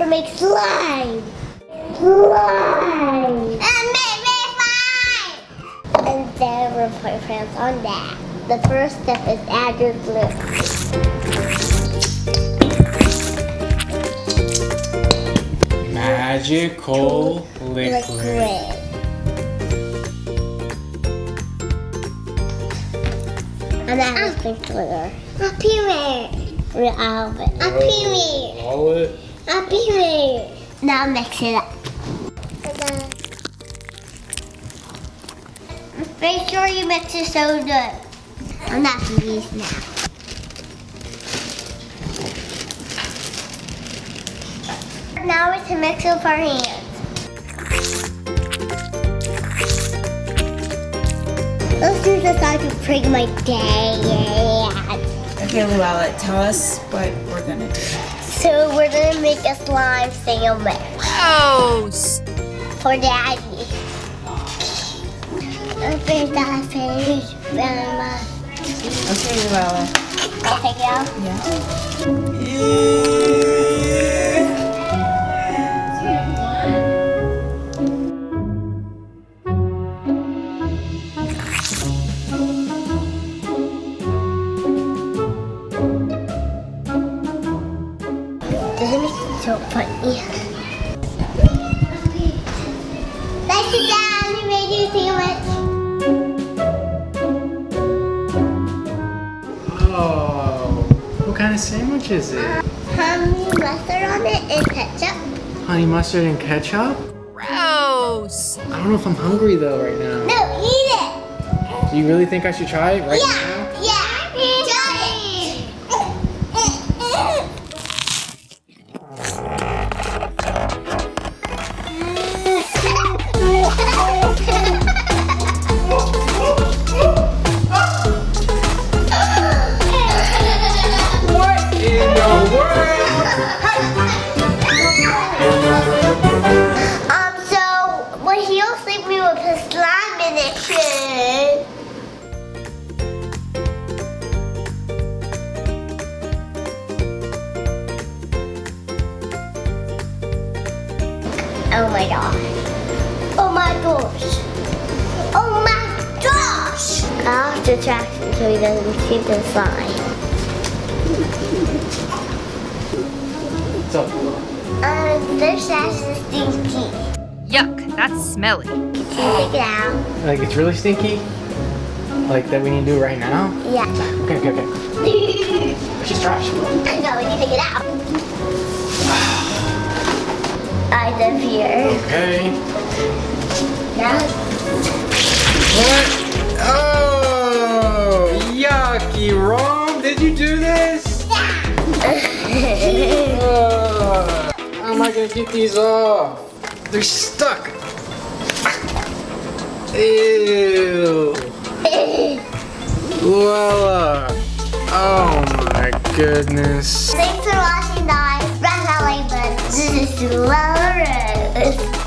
make slime. Slime. And make me slime. And then we'll put friends on that. The first step is add your glue. Magical liquid. And that is pink glitter. A pimmer. Real almond. A pimmer. Wallet. A pimmer. Now mix it up. Make sure you mix it so good. I'm not going to use now. Now we can mix with our hands. Let's use this time to prank my dad. Okay, Luella, tell us what we're gonna do. So we're gonna make a slime sandwich Gross! for Daddy. Okay, that finished very much. Okay, Luella. Can I take it out? Doesn't make it so funny. Let's sit down. We made you a sandwich. Oh, what kind of sandwich is it? Honey mustard on it and ketchup. Honey mustard and ketchup? Gross! I don't know if I'm hungry though right now. No, eat it. Do you really think I should try it right now? Yeah. Try it. What in the world? So when he'll sleep me with his slime in it, shit. Oh my gosh. Oh my gosh. Oh my gosh. I'll have to track him so he doesn't see the slime. What's up? This ass is stinky. Yuck, that's smelly. Can you take it out? Like it's really stinky? Like that we need to do right now? Yeah. Okay. It's just trash. I know, we need to take it out. I live here. Okay. Yeah. What? Oh, yucky, Rome. Did you do this? How am I gonna get these off? They're stuck. Ew. Luella. Oh my goodness. Thanks for watching, guys. Press that like button. This is Luella and Rome.